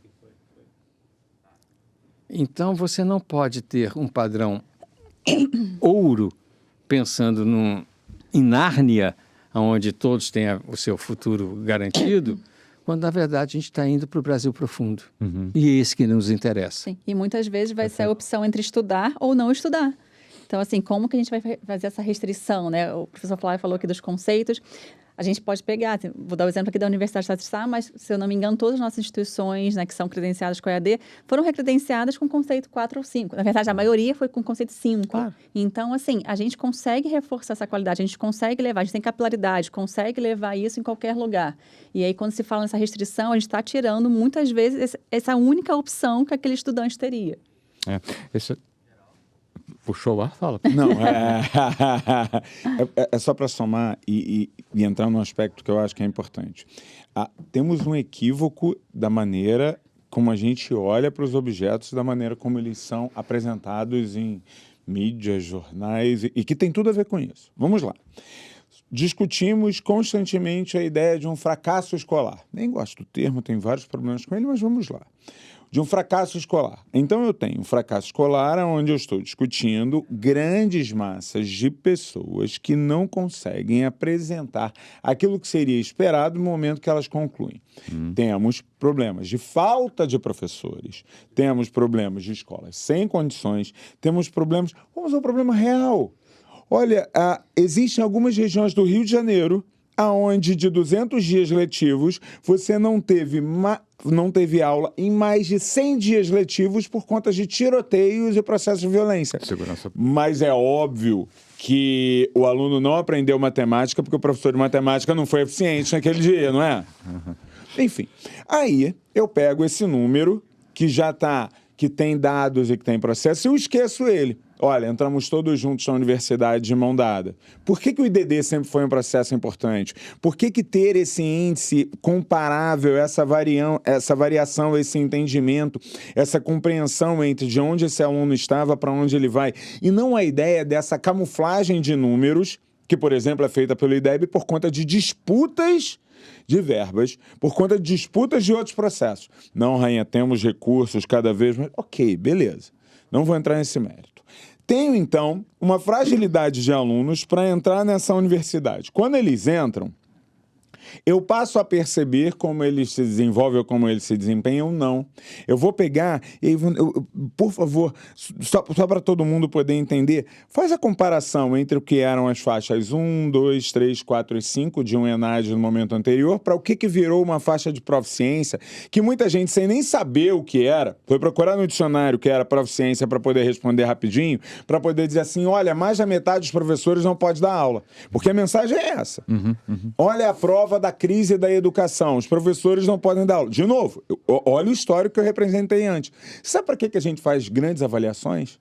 Então, você não pode ter um padrão ouro pensando em Nárnia, onde todos têm o seu futuro garantido, quando, na verdade, a gente está indo para o Brasil profundo. E é esse que nos interessa. Sim. E muitas vezes vai ser a opção entre estudar ou não estudar. Então, assim, como que a gente vai fazer essa restrição, né? O professor Flávio falou aqui dos conceitos. A gente pode pegar, vou dar o exemplo aqui da Universidade de Sá, mas, se eu não me engano, todas as nossas instituições, né, que são credenciadas com a EAD, foram recredenciadas com conceito 4 ou 5. Na verdade, a maioria foi com conceito 5. Claro. Então, assim, a gente consegue reforçar essa qualidade, a gente consegue levar, a gente tem capilaridade, consegue levar isso em qualquer lugar. E aí, quando se fala nessa restrição, a gente está tirando, muitas vezes, essa única opção que aquele estudante teria. Puxou o ar? Fala. Não, é só para somar e entrar num aspecto que eu acho que é importante. Temos um equívoco da maneira como a gente olha para os objetos, da maneira como eles são apresentados em mídias, jornais, e que tem tudo a ver com isso. Vamos lá. Discutimos constantemente a ideia de um fracasso escolar. Nem gosto do termo, tenho vários problemas com ele, mas vamos lá. De um fracasso escolar. Então, eu tenho um fracasso escolar onde eu estou discutindo grandes massas de pessoas que não conseguem apresentar aquilo que seria esperado no momento que elas concluem. Temos problemas de falta de professores, temos problemas de escolas sem condições, temos problemas... Vamos ao problema real. Olha, existem algumas regiões do Rio de Janeiro aonde de 200 dias letivos você não teve aula em mais de 100 dias letivos por conta de tiroteios e processos de violência. Segurança. Mas é óbvio que o aluno não aprendeu matemática porque o professor de matemática não foi eficiente naquele dia, não é? Enfim, aí eu pego esse número que já está, que tem dados e que tem processo, e eu esqueço ele. Olha, entramos todos juntos na universidade de mão dada. Por que o IDD sempre foi um processo importante? Por que ter esse índice comparável, essa variação, esse entendimento, essa compreensão entre de onde esse aluno estava, para onde ele vai? E não a ideia dessa camuflagem de números, que, por exemplo, é feita pelo IDEB por conta de disputas de verbas, por conta de disputas de outros processos. Não, Rainha, temos recursos cada vez mais... Ok, beleza. Não vou entrar nesse mérito. Tenho, então, uma fragilidade de alunos para entrar nessa universidade. Quando eles entram, eu passo a perceber como eles se desenvolvem ou como eles se desempenham, não. Eu vou pegar, por favor, só para todo mundo poder entender, faz a comparação entre o que eram as faixas 1, 2, 3, 4 e 5 de um ENAD no momento anterior para o que virou uma faixa de proficiência, que muita gente, sem nem saber o que era, foi procurar no dicionário que era proficiência para poder responder rapidinho, para poder dizer assim, olha, mais da metade dos professores não pode dar aula. Porque a mensagem é essa. Olha a prova da crise da educação, os professores não podem dar aula. De novo, olha o histórico que eu representei antes. Sabe para que a gente faz grandes avaliações?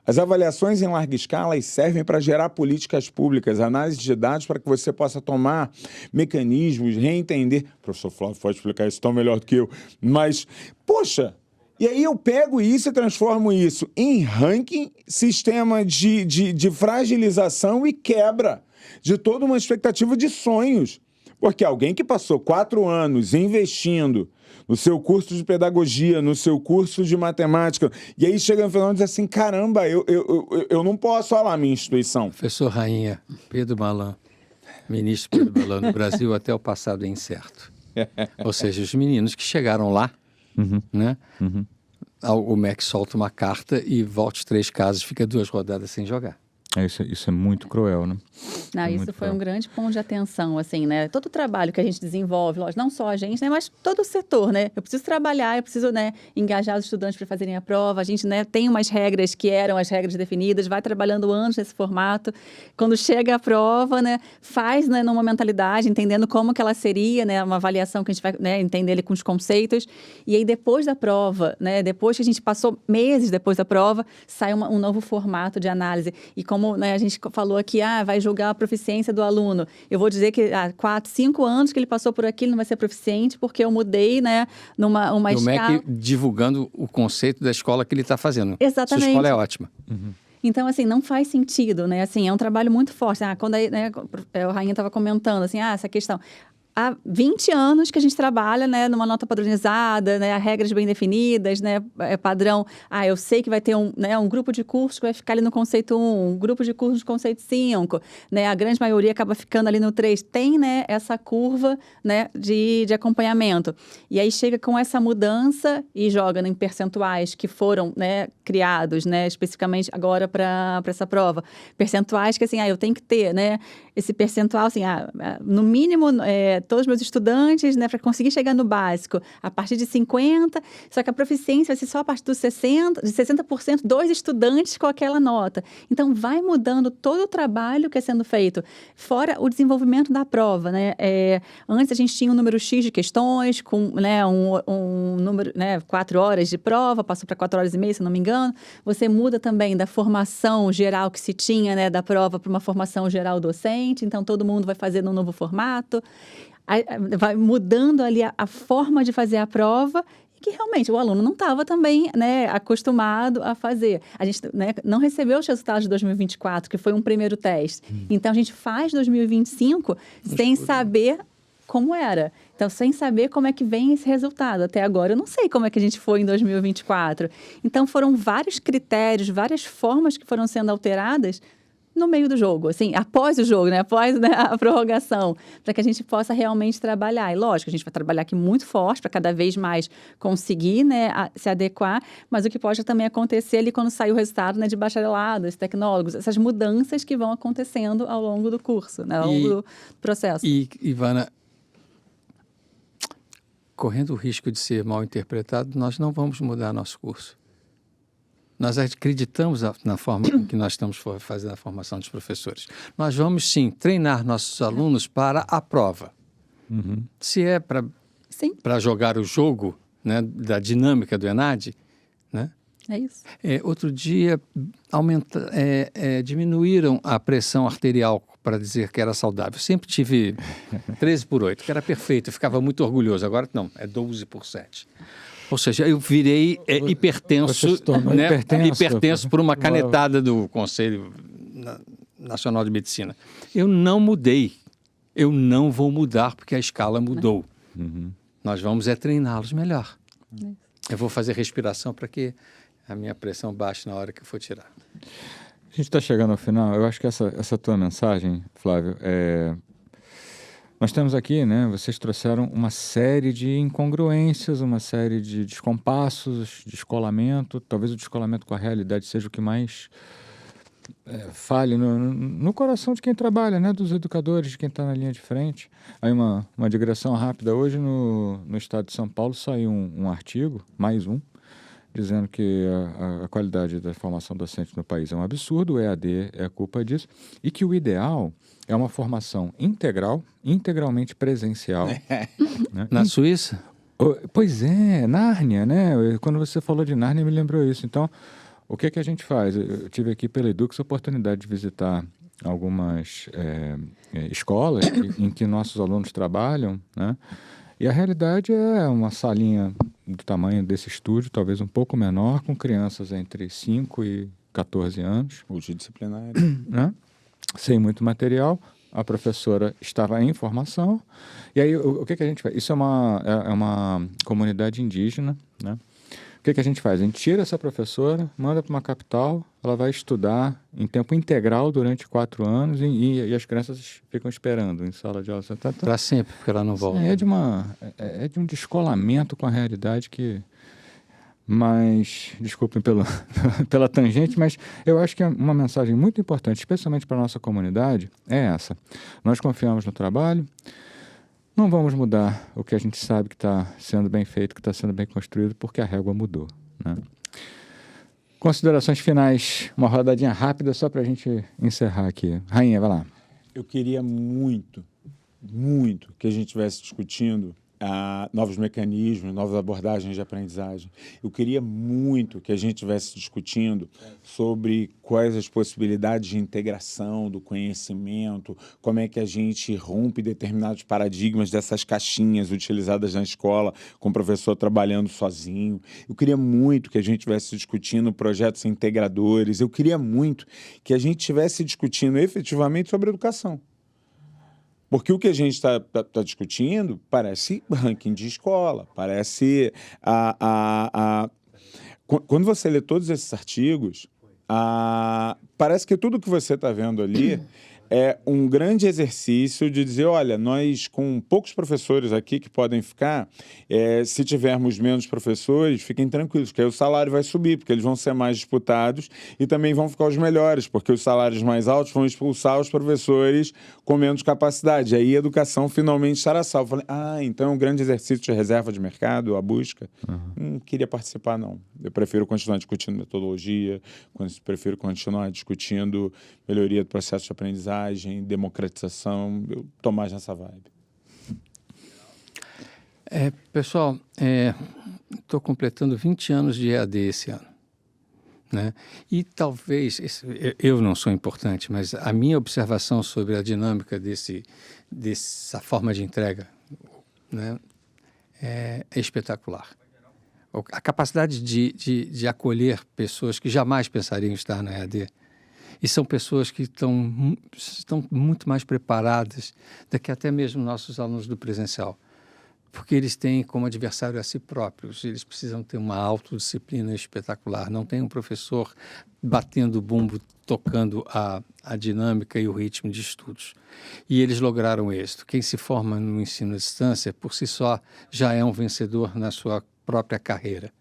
As avaliações em larga escala servem para gerar políticas públicas, análise de dados para que você possa tomar mecanismos, reentender. O professor Flávio pode explicar isso tão melhor do que eu. Mas, poxa, e aí eu pego isso e transformo isso em ranking, sistema de fragilização e quebra de toda uma expectativa de sonhos. Porque alguém que passou 4 anos investindo no seu curso de pedagogia, no seu curso de matemática, e aí chega no final e diz assim, caramba, eu não posso falar a minha instituição. Professor Rainha, Pedro Malan, ministro Pedro Malan, no Brasil até o passado é incerto. Ou seja, os meninos que chegaram lá, né? O MEC solta uma carta e volte 3 casos, fica 2 rodadas sem jogar. Isso é muito cruel, né? Não, É isso muito foi cruel. um grande ponto de atenção, assim, né? Todo o trabalho que a gente desenvolve, lógico, não só a gente, né? Mas todo o setor, né? Eu preciso trabalhar, eu preciso, né, engajar os estudantes para fazerem a prova. A gente, né, tem umas regras que eram as regras definidas, vai trabalhando anos nesse formato. Quando chega a prova, né, faz, né, numa mentalidade, entendendo como que ela seria, né? Uma avaliação que a gente vai, né, entender ali com os conceitos. E aí, depois da prova, né? Depois que a gente passou meses depois da prova, sai um novo formato de análise. E como, né, a gente falou aqui, vai julgar a proficiência do aluno. Eu vou dizer que há 4, 5 anos que ele passou por aqui, ele não vai ser proficiente, porque eu mudei, né, numa E o escala... MEC divulgando o conceito da escola que ele está fazendo. Exatamente. Sua escola é ótima. Então, assim, não faz sentido, né? Assim, é um trabalho muito forte. Quando né, o Rainha estava comentando, assim, essa questão... Há 20 anos que a gente trabalha, né, numa nota padronizada, né, regras bem definidas, né, padrão. Eu sei que vai ter um grupo de cursos que vai ficar ali no conceito 1, um grupo de cursos no conceito 5, né, a grande maioria acaba ficando ali no 3. Tem, né, essa curva, né, de acompanhamento. E aí chega com essa mudança e joga em percentuais que foram, né, criados, né, especificamente agora para essa prova. Percentuais que, assim, eu tenho que ter, né, esse percentual, assim, no mínimo, todos os meus estudantes, né, para conseguir chegar no básico, a partir de 50%, só que a proficiência vai ser só a partir dos 60% dos estudantes com aquela nota. Então, vai mudando todo o trabalho que é sendo feito, fora o desenvolvimento da prova, né? Antes a gente tinha um número X de questões, com, né, um número, né, 4 horas de prova, passou para 4 horas e meia, se não me engano. Você muda também da formação geral que se tinha, né, da prova para uma formação geral docente, então todo mundo vai fazer num novo formato. Vai mudando ali a forma de fazer a prova, e que realmente o aluno não estava também, né, acostumado a fazer. A gente, né, não recebeu os resultados de 2024, que foi um primeiro teste. Então, a gente faz 2025 sem saber como era. Então, sem saber como é que vem esse resultado. Até agora, eu não sei como é que a gente foi em 2024. Então, foram vários critérios, várias formas que foram sendo alteradas no meio do jogo, assim, após o jogo, né? Após, né, a prorrogação, para que a gente possa realmente trabalhar. E lógico, a gente vai trabalhar aqui muito forte para cada vez mais conseguir, né, se adequar, mas o que pode também acontecer ali quando sair o resultado, né, de bacharelados, tecnólogos, essas mudanças que vão acontecendo ao longo do curso, né, ao longo do processo. E, Ivana, correndo o risco de ser mal interpretado, nós não vamos mudar nosso curso. Nós acreditamos na forma que nós estamos fazendo a formação dos professores. Nós vamos, sim, treinar nossos alunos para a prova. Se é para jogar o jogo, né, da dinâmica do ENAD, né? É isso. Outro dia, diminuíram a pressão arterial para dizer que era saudável. Eu sempre tive 13/8, que era perfeito. Eu ficava muito orgulhoso. Agora, não, é 12/7. Ou seja, eu virei hipertenso, né? Hipertenso por uma canetada do Conselho Nacional de Medicina. Eu não mudei. Eu não vou mudar porque a escala mudou. Nós vamos treiná-los melhor. Eu vou fazer respiração para que a minha pressão baixe na hora que eu for tirar. A gente está chegando ao final. Eu acho que essa tua mensagem, Flávio, nós temos aqui, né, vocês trouxeram uma série de incongruências, uma série de descompassos, descolamento. Talvez o descolamento com a realidade seja o que mais fale no coração de quem trabalha, né, dos educadores, de quem está na linha de frente. Aí uma digressão rápida. Hoje no estado de São Paulo saiu um artigo, mais um, dizendo que a qualidade da formação docente no país é um absurdo, o EAD é culpa disso, e que o ideal é uma formação integral, integralmente presencial. Né? Na Suíça? Pois é, Nárnia, né? Quando você falou de Nárnia, me lembrou isso. Então, o que a gente faz? Eu tive aqui pela Edux a oportunidade de visitar algumas escolas em que nossos alunos trabalham, né? E a realidade é uma salinha do tamanho desse estúdio, talvez um pouco menor, com crianças entre 5 e 14 anos. Multidisciplinar. Né? Sem muito material. A professora estava em formação. E aí, o que a gente faz? Isso é uma comunidade indígena, né? O que a gente faz? A gente tira essa professora, manda para uma capital, ela vai estudar em tempo integral durante 4 anos e as crianças ficam esperando em sala de aula. Para sempre, porque ela não volta. É de um descolamento com a realidade que... Mas, desculpem pela tangente, mas eu acho que uma mensagem muito importante, especialmente para a nossa comunidade, é essa. Nós confiamos no trabalho, não vamos mudar o que a gente sabe que está sendo bem feito, que está sendo bem construído, porque a régua mudou, né? Considerações finais, uma rodadinha rápida só para a gente encerrar aqui. Rainha, vai lá. Eu queria muito que a gente estivesse discutindo novos mecanismos, novas abordagens de aprendizagem. Eu queria muito que a gente estivesse discutindo sobre quais as possibilidades de integração do conhecimento, como é que a gente rompe determinados paradigmas dessas caixinhas utilizadas na escola, com o professor trabalhando sozinho. Eu queria muito que a gente estivesse discutindo projetos integradores. Eu queria muito que a gente estivesse discutindo efetivamente sobre educação. Porque o que a gente está discutindo parece ranking de escola, parece... Quando você lê todos esses artigos, parece que tudo que você está vendo ali é um grande exercício de dizer, olha, nós com poucos professores aqui que podem ficar, se tivermos menos professores, fiquem tranquilos, que aí o salário vai subir, porque eles vão ser mais disputados e também vão ficar os melhores, porque os salários mais altos vão expulsar os professores com menos capacidade. Aí a educação finalmente estará salva. Eu falei, então é um grande exercício de reserva de mercado, a busca. Não queria participar, não. Eu prefiro continuar discutindo metodologia, prefiro continuar discutindo melhoria do processo de aprendizagem, democratização. Eu estou mais nessa vibe. Pessoal, estou completando 20 anos de EAD esse ano, né? E talvez, eu não sou importante, mas a minha observação sobre a dinâmica dessa forma de entrega, né, é espetacular. A capacidade de acolher pessoas que jamais pensariam estar na EAD. E são pessoas que estão muito mais preparadas do que até mesmo nossos alunos do presencial. Porque eles têm como adversário a si próprios, eles precisam ter uma autodisciplina espetacular. Não tem um professor batendo bumbo, tocando a dinâmica e o ritmo de estudos. E eles lograram êxito. Quem se forma no ensino à distância, por si só, já é um vencedor na sua própria carreira,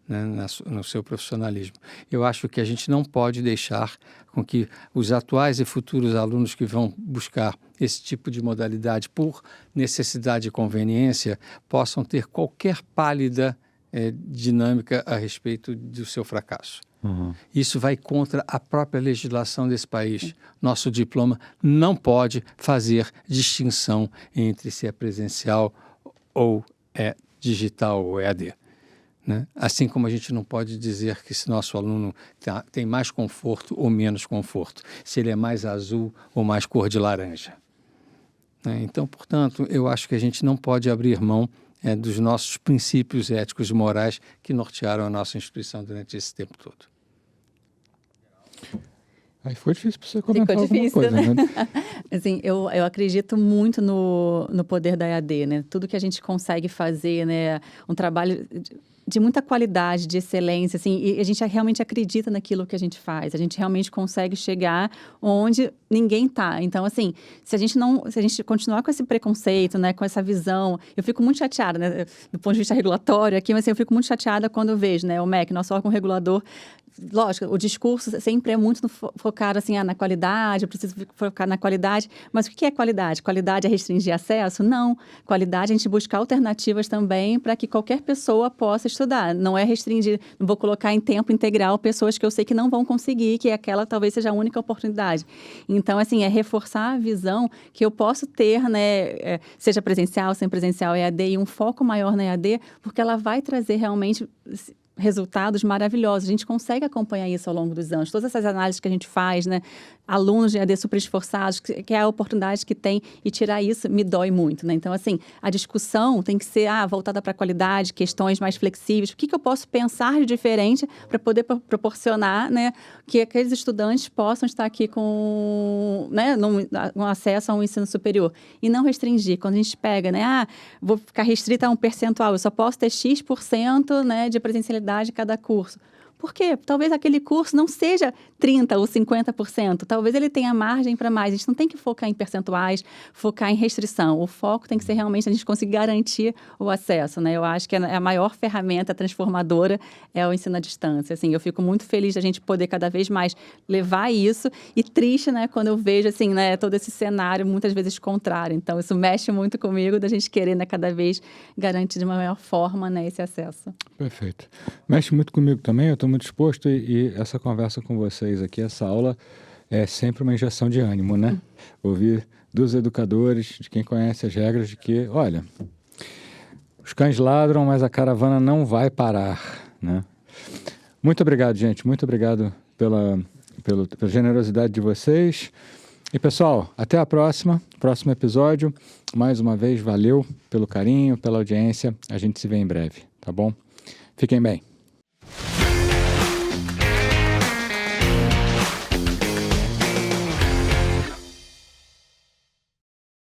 né, no seu profissionalismo. Eu acho que a gente não pode deixar com que os atuais e futuros alunos que vão buscar esse tipo de modalidade por necessidade e conveniência possam ter qualquer pálida dinâmica a respeito do seu fracasso. Isso vai contra a própria legislação desse país. Nosso diploma não pode fazer distinção entre se é presencial ou é digital ou EAD. Né? Assim como a gente não pode dizer que se nosso aluno tem mais conforto ou menos conforto, se ele é mais azul ou mais cor de laranja. Né? Então, portanto, eu acho que a gente não pode abrir mão dos nossos princípios éticos e morais que nortearam a nossa instituição durante esse tempo todo. Aí foi difícil para você comentar alguma coisa, né? Assim, eu acredito muito no poder da EAD, né? Tudo que a gente consegue fazer, né? Um trabalho de muita qualidade, de excelência, assim, e a gente realmente acredita naquilo que a gente faz. A gente realmente consegue chegar onde ninguém está. Então, assim, se a gente continuar com esse preconceito, né, com essa visão, eu fico muito chateada, né, do ponto de vista regulatório aqui, mas assim, eu fico muito chateada quando eu vejo, né, o MEC, nosso órgão regulador. Lógico, o discurso sempre é muito focado assim, na qualidade, eu preciso focar na qualidade, mas o que é qualidade? Qualidade é restringir acesso? Não. Qualidade é a gente buscar alternativas também para que qualquer pessoa possa estudar. Não é restringir, não vou colocar em tempo integral pessoas que eu sei que não vão conseguir, que aquela talvez seja a única oportunidade. Então, assim, é reforçar a visão que eu posso ter, né, seja presencial, sem presencial, EAD, e um foco maior na EAD, porque ela vai trazer realmente resultados maravilhosos. A gente consegue acompanhar isso ao longo dos anos. Todas essas análises que a gente faz, né? Alunos de EAD super esforçados, que é a oportunidade que tem, e tirar isso me dói muito, né? Então, assim, a discussão tem que ser voltada para a qualidade, questões mais flexíveis. O que eu posso pensar de diferente para poder proporcionar, né, que aqueles estudantes possam estar aqui com, né, um acesso a um ensino superior. E não restringir. Quando a gente pega, né, vou ficar restrita a um percentual, eu só posso ter X%, né, de presencialidade em cada curso. Por quê? Talvez aquele curso não seja 30% ou 50%, talvez ele tenha margem para mais. A gente não tem que focar em percentuais, focar em restrição. O foco tem que ser realmente a gente conseguir garantir o acesso, né? Eu acho que a maior ferramenta transformadora é o ensino à distância. Assim, eu fico muito feliz da gente poder cada vez mais levar isso, e triste, né, quando eu vejo assim, né, todo esse cenário muitas vezes contrário. Então isso mexe muito comigo, da gente querer, né, cada vez garantir de uma melhor forma, né, esse acesso. Perfeito. Mexe muito comigo também, eu estou muito disposto, e essa conversa com vocês aqui, essa aula é sempre uma injeção de ânimo, né? Ouvir dos educadores, de quem conhece as regras, de que, olha, os cães ladram, mas a caravana não vai parar, né? Muito obrigado, gente. Muito obrigado pela generosidade de vocês. E, pessoal, até a próximo episódio. Mais uma vez, valeu pelo carinho, pela audiência. A gente se vê em breve, tá bom? Fiquem bem.